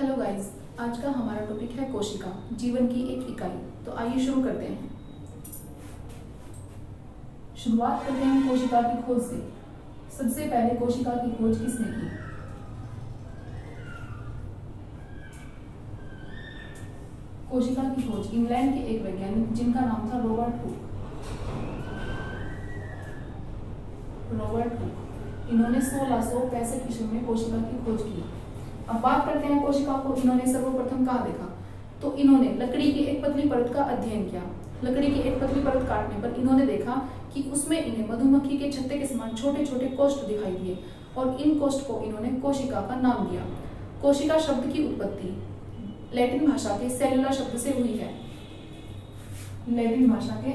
Hello guys, आज का हमारा टॉपिक है कोशिका, जीवन की एक इकाई। तो आइए शुरू करते हैं। शुरुआत करते हैं कोशिका की खोज से। सबसे पहले कोशिका की खोज किसने की? कोशिका की खोज इंग्लैंड के एक वैज्ञानिक जिनका नाम था रॉबर्ट हुक। इन्होंने 1665 ईस्वी में कोशिका की खोज की। अब बात करते हैं कोशिका को इन्होंने सर्वप्रथम कहाँ देखा। तो इन्होंने लकड़ी की एक पतली परत का अध्ययन किया। लकड़ी की एक पतली परत काटने पर इन्होंने देखा कि उसमें इन्हें मधुमक्खी के छत्ते के समान छोटे छोटे कोष्ठ दिखाई दिए और इन कोष्ठ को इन्होंने कोशिका का नाम दिया। कोशिका शब्द की उत्पत्ति लैटिन भाषा के सेलुला शब्द से हुई है। लैटिन भाषा के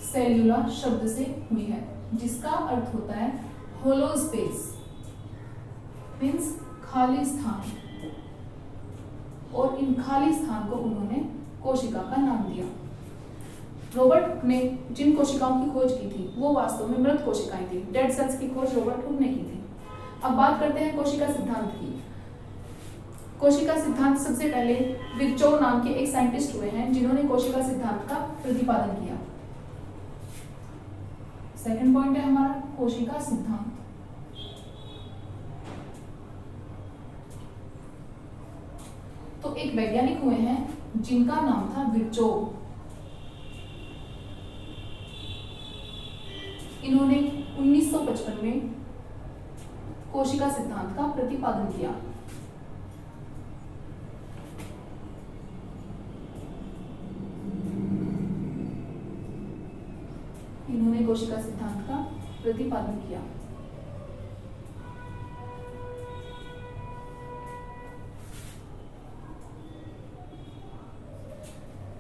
सेलुला शब्द से हुई है, जिसका अर्थ होता है होलो स्पेस, मीन्स खाली स्थान। और इन खाली स्थान को उन्होंने कोशिका का नाम दिया। रॉबर्ट ने जिन कोशिकाओं की खोज की थी वो वास्तव में मृत कोशिकाएं थी। डेड सेल्स की खोज रॉबर्ट हुक ने की थी। अब बात करते हैं कोशिका सिद्धांत की। कोशिका सिद्धांत सबसे पहले विर्चोव नाम के एक साइंटिस्ट हुए हैं जिन्होंने कोशिका सिद्धांत का प्रतिपादन किया। सेकंड पॉइंट है हमारा कोशिका सिद्धांत। तो एक वैज्ञानिक हुए हैं जिनका नाम था विर्चोव। इन्होंने 1955 में कोशिका सिद्धांत का प्रतिपादन किया। इन्होंने कोशिका सिद्धांत का प्रतिपादन किया।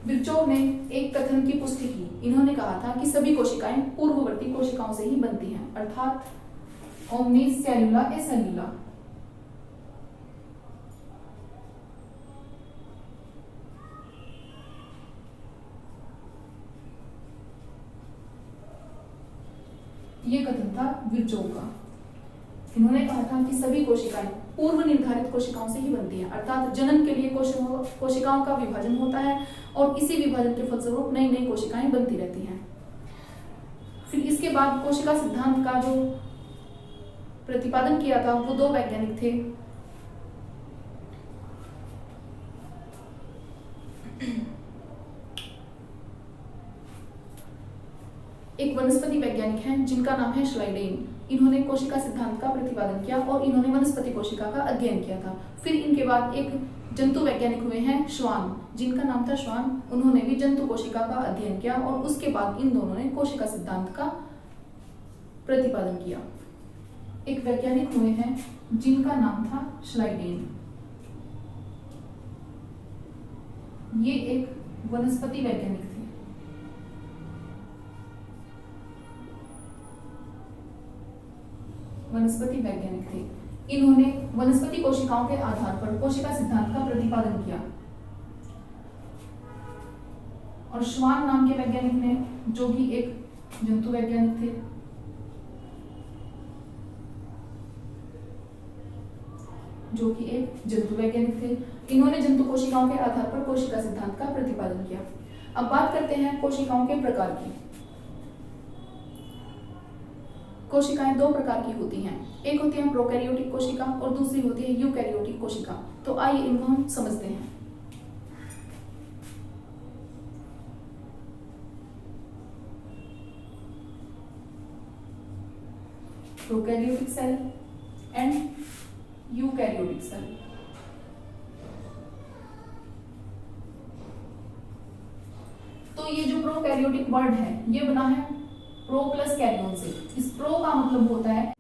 विर्चोव ने एक कथन की पुष्टि की। इन्होंने कहा था कि सभी कोशिकाएं पूर्ववर्ती कोशिकाओं से ही बनती हैं, अर्थात ओमनिस सेलुला ए सेलुला। ये कथन था विर्चोव का। इन्होंने कहा था कि सभी कोशिकाएं पूर्व निर्धारित कोशिकाओं से ही बनती हैं, अर्थात जनन के लिए कोशिकाओं का विभाजन होता है और इसी विभाजन के फलस्वरूप नई नई कोशिकाएं बनती रहती हैं। फिर इसके बाद कोशिका सिद्धांत का जो प्रतिपादन किया था वो दो वैज्ञानिक थे। एक वनस्पति वैज्ञानिक हैं जिनका नाम है श्लाइडेन। इन्होंने कोशिका सिद्धांत का प्रतिपादन किया और इन्होंने वनस्पति कोशिका का अध्ययन किया था। फिर इनके बाद एक जंतु वैज्ञानिक हुए हैं श्वान, जिनका नाम था श्वान। उन्होंने भी जंतु कोशिका का अध्ययन किया और उसके बाद इन दोनों ने कोशिका सिद्धांत का प्रतिपादन किया। एक वैज्ञानिक हुए हैं जिनका नाम था श्लाइडेन। ये एक वनस्पति वैज्ञानिक थे। वनस्पति वैज्ञानिक थे। इन्होंने वनस्पति कोशिकाओं के आधार पर कोशिका सिद्धांत का प्रतिपादन किया। और श्वान नाम के वैज्ञानिक ने, जो कि एक जंतु वैज्ञानिक थे, इन्होंने जंतु कोशिकाओं के आधार पर कोशिका सिद्धांत का प्रतिपादन किया। अब बात करते हैं कोशिकाओं के प्रकार की। कोशिकाएं दो प्रकार की होती हैं, एक होती है प्रोकैरियोटिक कोशिका और दूसरी होती है यूकैरियोटिक कोशिका। तो आइए इनको हम समझते हैं। Prokaryotic cell and eukaryotic cell. तो ये जो प्रोकैरियोटिक वर्ड है ये बना है प्रो प्लस कैरियोन से। इस प्रो का मतलब होता है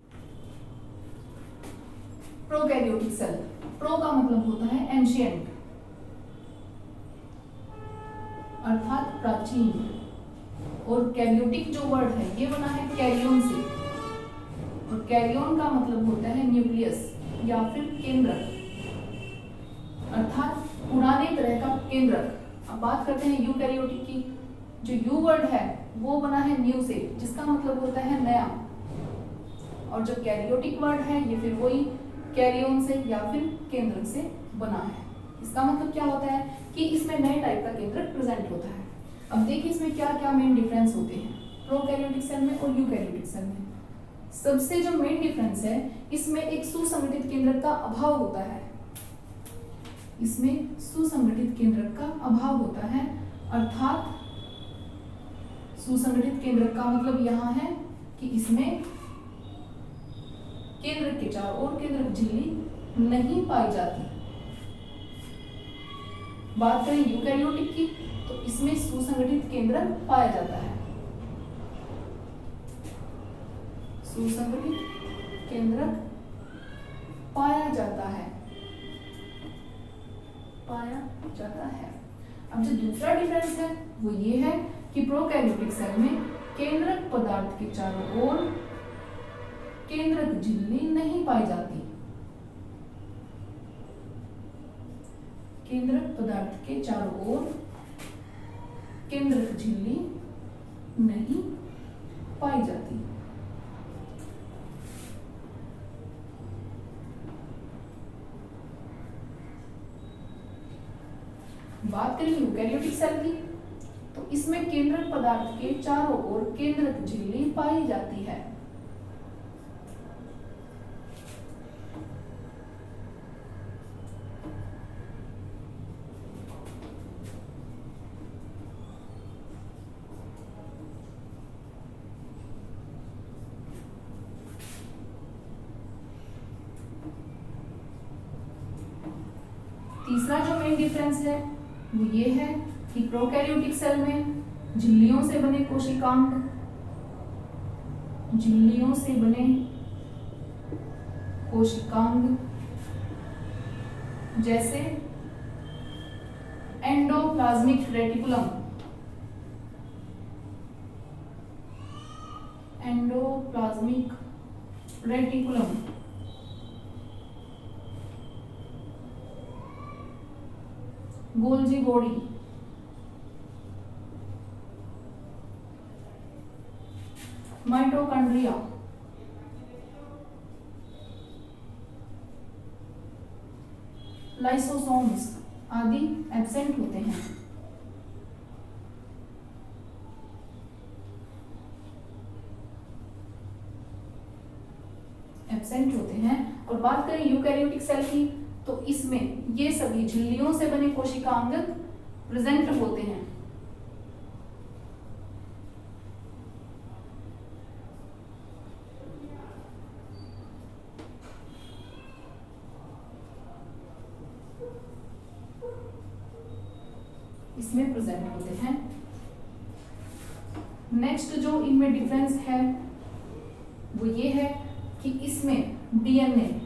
प्रोकैरियोटिक सेल। प्रो का मतलब होता है एंशिएंट, अर्थात प्राचीन। और कैरियोटिक जो वर्ड है ये बना है कैरियोन से, और कैरियोन का मतलब होता है न्यूक्लियस या फिर केंद्रक, अर्थात पुराने तरह का केंद्रक। अब बात करते हैं यूकैरियोटिक की। जो यू वर्ड है वो बना है न्यू से, जिसका मतलब होता है नया। और जो कैरियोटिक वर्ड है ये फिर वही कैरियोन से या फिर केंद्रक से बना है। इसका मतलब क्या होता है कि इसमें नए टाइप का केंद्रक प्रेजेंट होता है। अब देखिए इसमें क्या क्या मेन डिफरेंस होते हैं प्रोकैरियोटिक सेल में और यूकैरियोटिक सेल में। सबसे जो मेन डिफरेंस है, इसमें एक सुसंगठित केंद्रक का अभाव होता है। इसमें सुसंगठित केंद्रक का अभाव होता है, अर्थात सुसंगठित केंद्रक का मतलब यहाँ है कि इसमें केंद्रक के चारों ओर केंद्रक झिल्ली नहीं पाई जाती। बात करें यूकैरियोटिक की, तो इसमें सुसंगठित केंद्रक पाया जाता है। सुसंगठित केंद्रक पाया जाता है। अब जो दूसरा डिफरेंस है वो ये है कि प्रोकैरियोटिक सेल में केंद्रक पदार्थ के चारों ओर केंद्रक झिल्ली नहीं पाई जाती। केंद्रक पदार्थ के चारों ओर केंद्रक झिल्ली नहीं पाई जाती। बात करें यूकैरियोटिक सेल की, तो इसमें केंद्रक पदार्थ के चारों ओर केंद्रक झिल्ली पाई जाती है। तीसरा जो मेन डिफरेंस है वो ये है कि प्रोकैरियोटिक सेल में झिल्लियों से बने कोशिकांग, झिल्लियों से बने कोशिकांग जैसे endoplasmic reticulum, endoplasmic reticulum, Golgi body, mitochondria, lysosomes आदि एब्सेंट होते हैं। और बात करें यूकैरियोटिक सेल की, तो इसमें ये सभी झिल्लियों से बने कोशिकांग प्रेजेंट होते हैं। इसमें प्रेजेंट होते हैं। नेक्स्ट जो इनमें डिफरेंस है वो ये है कि इसमें डीएनए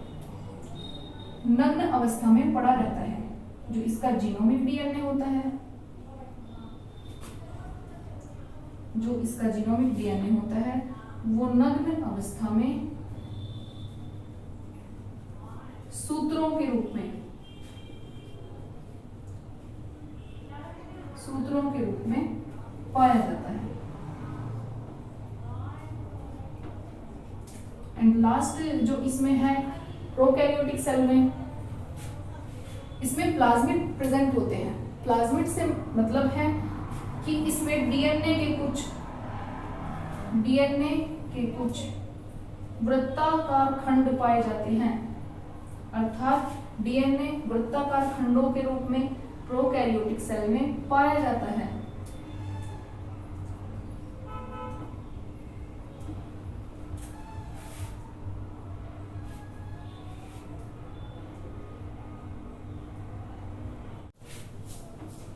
नग्न अवस्था में पड़ा रहता है। जो इसका जीनोमिक डीएनए होता है, जो इसका जीनोमिक डीएनए होता है वो नग्न अवस्था में सूत्रों के रूप में पाया जाता है। एंड लास्ट जो इसमें है प्रोकैरियोटिक सेल में, इसमें प्लाज्मिड प्रेजेंट होते हैं। प्लाज्मिड से मतलब है कि इसमें डीएनए के कुछ वृत्ताकार खंड पाए जाते हैं, अर्थात डीएनए वृत्ताकार खंडों के रूप में प्रोकैरियोटिक सेल में पाया जाता है।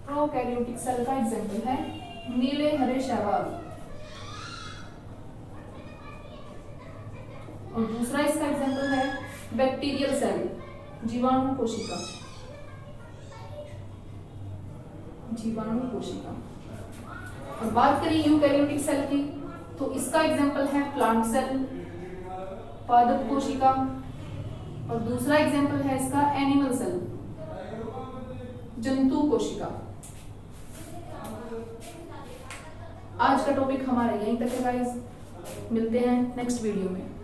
प्रोकैरियोटिक सेल का एग्जाम्पल है नीले हरे शैवाल, और दूसरा इसका एग्जाम्पल है बैक्टीरियल सेल, जीवाणु कोशिका। और बात करें यूकैरियोटिक सेल की, तो इसका एग्जाम्पल है प्लांट सेल, पादप कोशिका, और दूसरा एग्जाम्पल है इसका एनिमल सेल, जंतु कोशिका। आज का टॉपिक हमारा यहीं तक है गाइस, मिलते हैं नेक्स्ट वीडियो में।